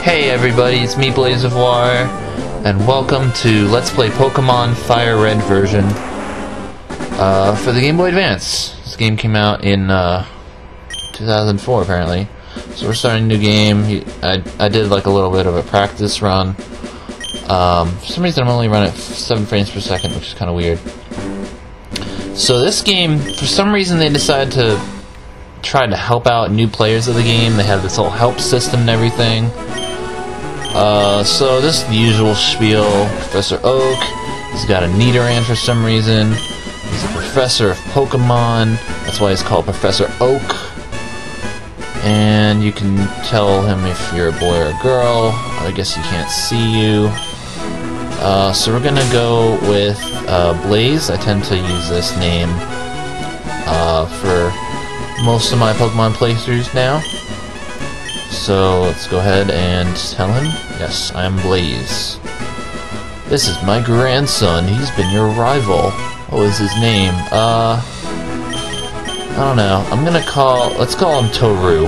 Hey everybody, it's me blazevoir, and welcome to Let's Play Pokemon FireRed version for the Game Boy Advance. This game came out in 2004 apparently, so we're starting a new game. I did like a little bit of a practice run. For some reason I'm only running at 7 frames per second, which is kind of weird. So this game, for some reason they decided to try to help out new players of the game. They have this whole help system and everything. So this is the usual spiel. Professor Oak, he's got a Nidoran for some reason. He's a professor of Pokemon, that's why he's called Professor Oak. And you can tell him if you're a boy or a girl. I guess he can't see you. So we're gonna go with Blaze. I tend to use this name for most of my Pokemon playthroughs now. So let's go ahead and tell him, yes, I'm Blaze. This is my grandson, he's been your rival. What was his name? I don't know. Let's call him Toru.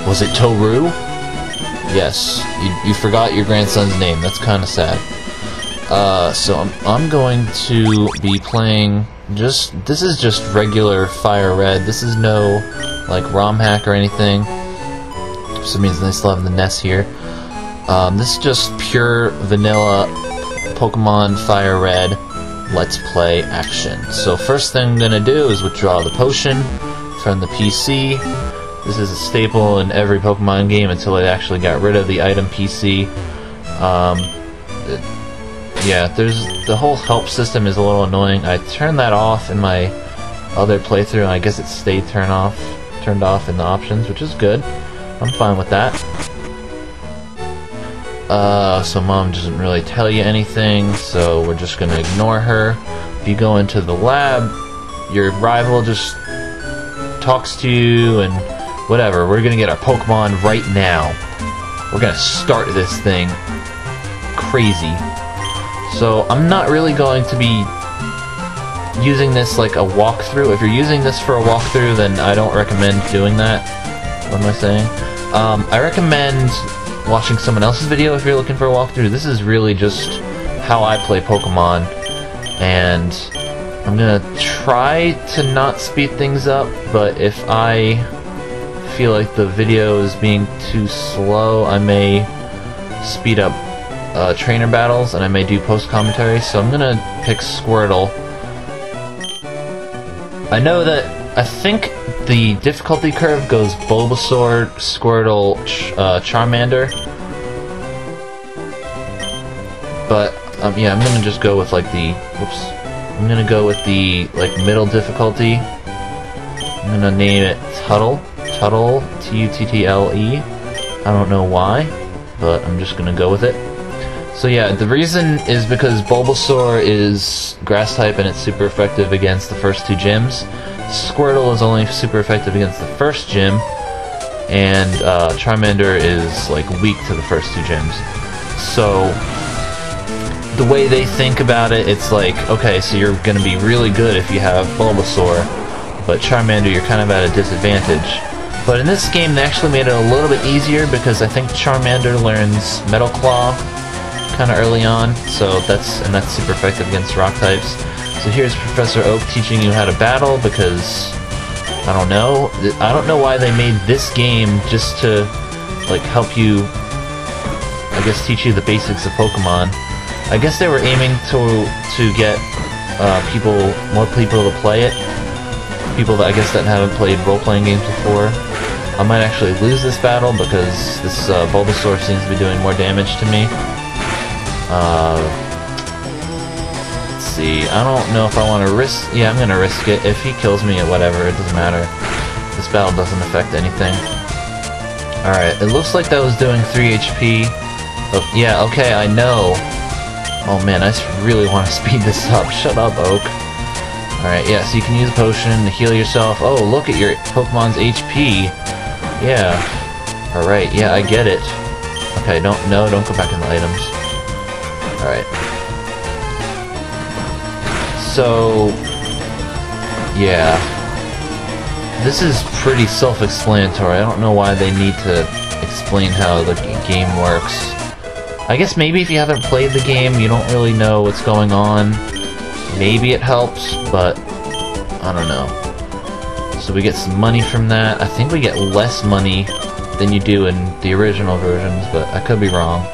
Was it Toru? Yes, you forgot your grandson's name, that's kinda sad. So I'm going to be playing this is just regular FireRed. This is no, like, ROM hack or anything. For some reason they still have the NES here. This is just pure vanilla Pokemon FireRed Let's Play action. So first thing I'm gonna do is withdraw the potion from the PC. This is a staple in every Pokemon game until they actually got rid of the item PC. Yeah, the whole help system is a little annoying. I turned that off in my other playthrough, and I guess it stayed turned off in the options, which is good. I'm fine with that. So Mom doesn't really tell you anything, so we're just gonna ignore her. If you go into the lab, your rival just talks to you and whatever. We're gonna get our Pokemon right now. We're gonna start this thing crazy. So I'm not really going to be using this like a walkthrough. If you're using this for a walkthrough, then I don't recommend doing that. What am I saying? I recommend watching someone else's video if you're looking for a walkthrough. This is really just how I play Pokemon, and I'm gonna try to not speed things up, but if I feel like the video is being too slow, I may speed up trainer battles, and I may do post-commentary, so I'm gonna pick Squirtle. I think the difficulty curve goes Bulbasaur, Squirtle, Charmander. But, yeah, I'm gonna just go with, like, I'm gonna go with the, like, middle difficulty. I'm gonna name it Tuttle. Tuttle, T-U-T-T-L-E. I don't know why, but I'm just gonna go with it. So yeah, the reason is because Bulbasaur is grass type and it's super effective against the first 2 gyms. Squirtle is only super effective against the first gym, and Charmander is like weak to the first 2 gyms. So the way they think about it, it's like, okay, so you're going to be really good if you have Bulbasaur, but Charmander you're kind of at a disadvantage. But in this game they actually made it a little bit easier because I think Charmander learns Metal Claw kind of early on, so that's super effective against rock types. So here's Professor Oak teaching you how to battle, because I don't know why they made this game just to like help you, I guess, teach you the basics of Pokemon. I guess they were aiming to get more people to play it, people that I guess that haven't played role-playing games before. I might actually lose this battle because this Bulbasaur seems to be doing more damage to me. Let's see, I don't know if I want to risk... Yeah, I'm gonna risk it. If he kills me, whatever, it doesn't matter. This battle doesn't affect anything. Alright, it looks like that was doing 3 HP. Oh, yeah, okay, I know. Oh man, I just really want to speed this up. Shut up, Oak. Alright, yeah, so you can use a potion to heal yourself. Oh, look at your Pokemon's HP. Yeah. Alright, yeah, I get it. Okay, don't go back in the items. Alright. So, yeah. This is pretty self-explanatory. I don't know why they need to explain how the game works. I guess maybe if you haven't played the game, you don't really know what's going on. Maybe it helps, but I don't know. So we get some money from that. I think we get less money than you do in the original versions, but I could be wrong.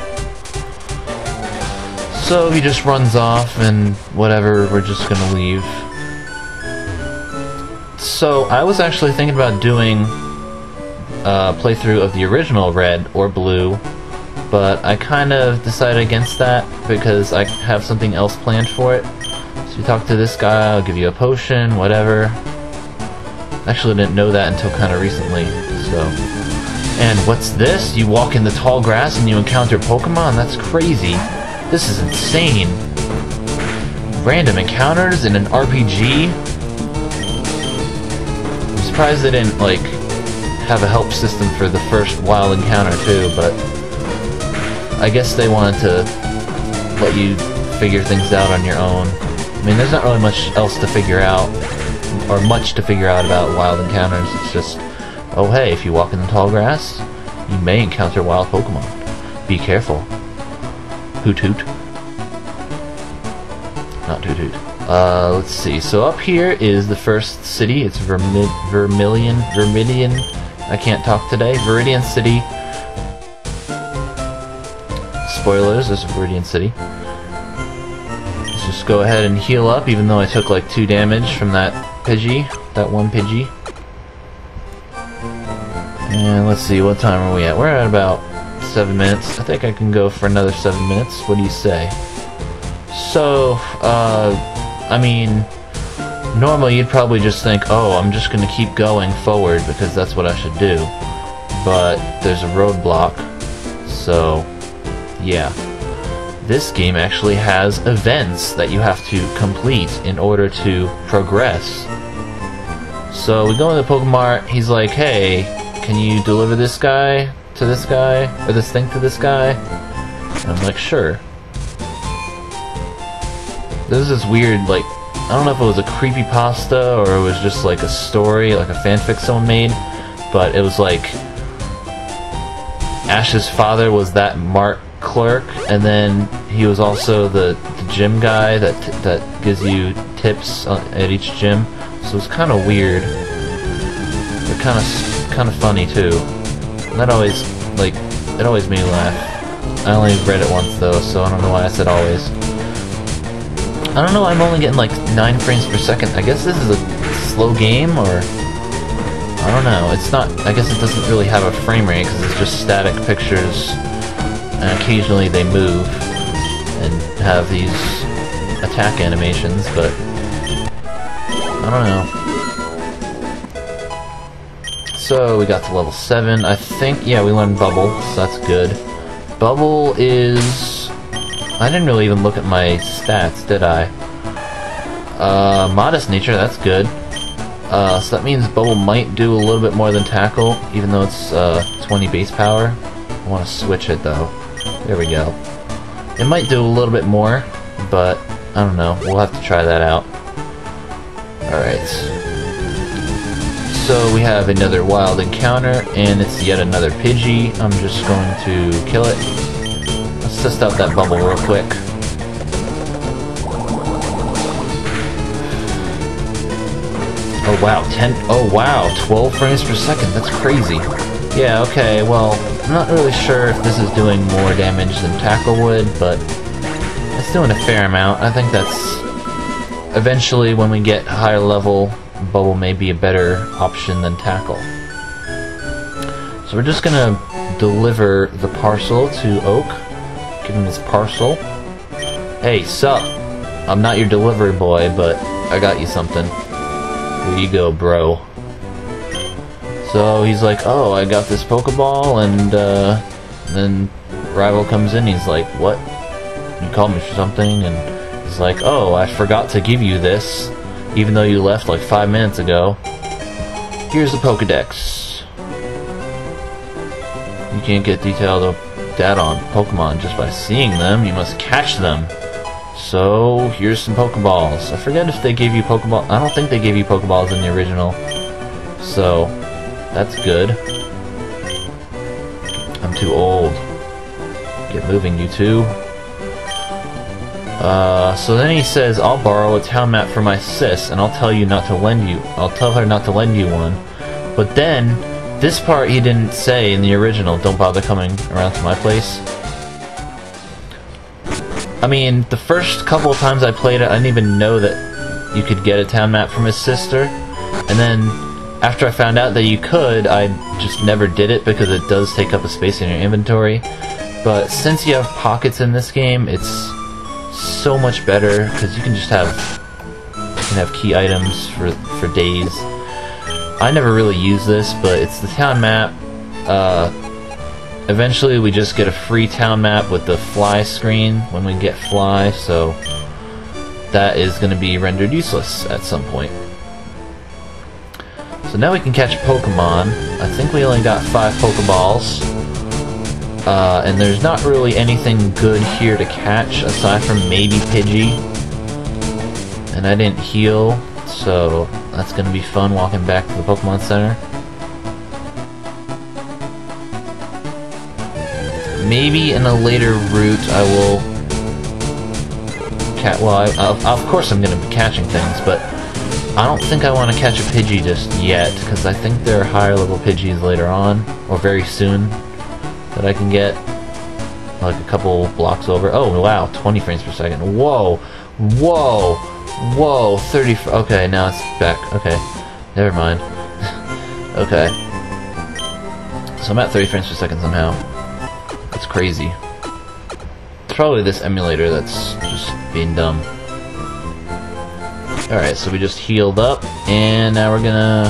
So he just runs off and whatever, we're just gonna leave. So I was actually thinking about doing a playthrough of the original Red or Blue, but I kind of decided against that because I have something else planned for it. So you talk to this guy, I'll give you a potion, whatever. Actually didn't know that until kind of recently, so. And what's this? You walk in the tall grass and you encounter Pokemon? That's crazy. This is insane. Random encounters in an RPG? I'm surprised they didn't, like, have a help system for the first wild encounter too, but I guess they wanted to let you figure things out on your own. I mean, there's not really much else to figure out, or much to figure out about wild encounters. It's just, oh hey, if you walk in the tall grass, you may encounter wild Pokemon. Be careful. Hoot hoot. Not hoot hoot. Let's see. So up here is the first city. It's Vermilion. I can't talk today. Viridian City. Spoilers, there's a Viridian City. Let's just go ahead and heal up, even though I took like 2 damage from that Pidgey. That one Pidgey. And let's see, what time are we at? We're at about 7 minutes. I think I can go for another 7 minutes. What do you say? So, I mean, normally you'd probably just think, oh, I'm just gonna keep going forward because that's what I should do. But there's a roadblock, so yeah. This game actually has events that you have to complete in order to progress. So we go into Pokemart, he's like, hey, can you deliver this guy to this guy, or this thing to this guy? And I'm like, sure. There's this weird, like, I don't know if it was a creepypasta or it was just like a story, like a fanfic someone made, but it was like Ash's father was that Mart clerk, and then he was also the gym guy that gives you tips at each gym. So it's kind of weird, but kind of funny too. And that always, like, it always made me laugh. I only read it once though, so I don't know why I said always. I don't know, I'm only getting like 9 frames per second. I guess this is a slow game, or I don't know. It's not, I guess it doesn't really have a frame rate because it's just static pictures, and occasionally they move and have these attack animations, but I don't know. So we got to level 7. I think, yeah, we learned Bubble, so that's good. Bubble is... I didn't really even look at my stats, did I? Modest Nature, that's good. So that means Bubble might do a little bit more than Tackle, even though it's 20 base power. I want to switch it though. There we go. It might do a little bit more, but I don't know. We'll have to try that out. Alright. So we have another wild encounter, and it's yet another Pidgey. I'm just going to kill it. Let's test out that Bubble real quick. Oh wow, 12 frames per second, that's crazy. Yeah, okay, well, I'm not really sure if this is doing more damage than Tackle would, but it's doing a fair amount. I think that's... Eventually, when we get higher level, Bubble may be a better option than Tackle. So we're just gonna deliver the parcel to Oak. Give him his parcel. Hey, sup? I'm not your delivery boy, but I got you something. Here you go, bro. So he's like, oh, I got this Pokeball, and then Rival comes in, he's like, what? You called me for something? And he's like, oh, I forgot to give you this, even though you left like 5 minutes ago. Here's the Pokedex. You can't get detailed data on Pokemon just by seeing them, you must catch them. So, here's some Pokeballs. I forget if they gave you Pokeball. I don't think they gave you Pokeballs in the original. So, that's good. too old. Get moving, you two. So then he says, I'll borrow a town map from my sis, and I'll tell her not to lend you one. But then, this part he didn't say in the original, don't bother coming around to my place. I mean, the first couple of times I played it, I didn't even know that you could get a town map from his sister. And then, after I found out that you could, I just never did it because it does take up a space in your inventory. But since you have pockets in this game, it's so much better because you can just have key items for days. I never really use this, but it's the town map. Eventually we just get a free town map with the fly screen when we get fly, so that is going to be rendered useless at some point. So now we can catch Pokemon. I think we only got 5 Pokeballs. And there's not really anything good here to catch aside from maybe Pidgey. And I didn't heal, so that's gonna be fun walking back to the Pokemon Center. Maybe in a later route I will of course I'm gonna be catching things, but I don't think I want to catch a Pidgey just yet, because I think there are higher level Pidgeys later on, or very soon, that I can get, like a couple blocks over. Oh wow, 20 frames per second. Whoa, whoa, whoa, 30. Okay, now it's back. Okay, never mind. Okay, so I'm at 30 frames per second somehow. That's crazy. It's probably this emulator that's just being dumb. Alright, so we just healed up, and now we're gonna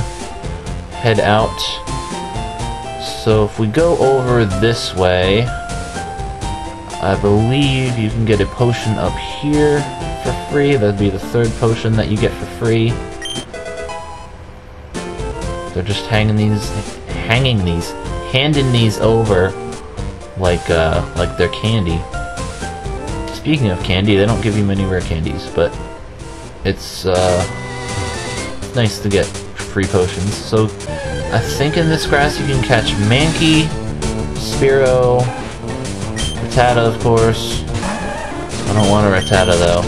head out. So if we go over this way, I believe you can get a potion up here for free. That'd be the 3rd potion that you get for free. They're just handing these over like they're candy. Speaking of candy, they don't give you many rare candies, but it's nice to get free potions. So I think in this grass you can catch Mankey, Spearow, Rattata, of course. I don't want a Rattata though.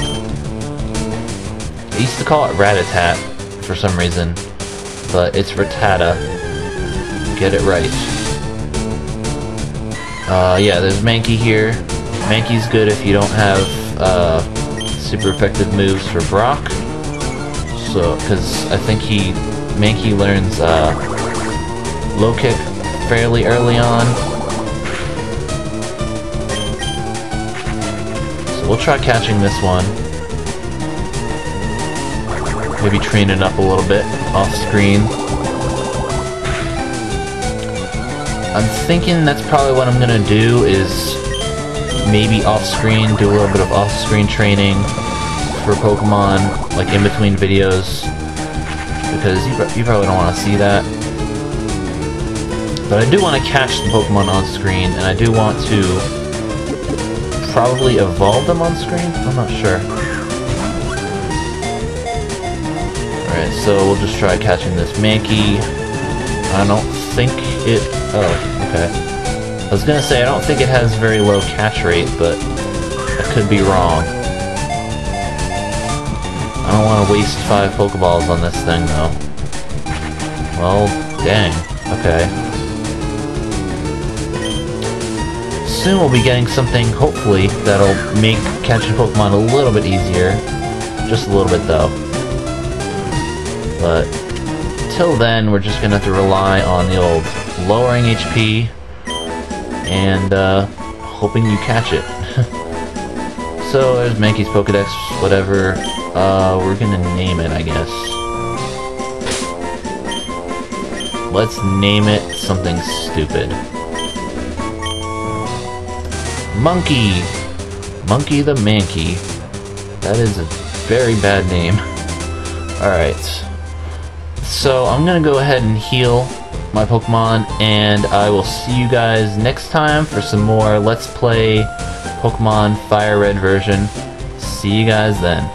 I used to call it Ratatat for some reason, but it's Rattata. Get it right. Yeah, there's Mankey here. Mankey's good if you don't have super effective moves for Brock. So, because I think Mankey learns low kick fairly early on. So we'll try catching this one. Maybe train it up a little bit off screen. I'm thinking that's probably what I'm gonna do, is maybe off screen, do a little bit of off screen training for Pokemon, like in between videos, because you probably don't want to see that. But I do want to catch the Pokemon on screen, and I do want to probably evolve them on screen? I'm not sure. Alright, so we'll just try catching this Mankey. I don't think it... oh, okay. I was gonna say, I don't think it has very low catch rate, but I could be wrong. I don't want to waste 5 Pokeballs on this thing, though. Well, dang. Okay. Soon we'll be getting something, hopefully, that'll make catching Pokemon a little bit easier. Just a little bit, though. But, till then, we're just gonna have to rely on the old lowering HP, and hoping you catch it. So there's Mankey's Pokedex, whatever. We're gonna name it, I guess. Let's name it something stupid. Monkey! Monkey the Mankey. That is a very bad name. Alright. So I'm gonna go ahead and heal my Pokemon, and I will see you guys next time for some more Let's Play Pokemon FireRed version. See you guys then.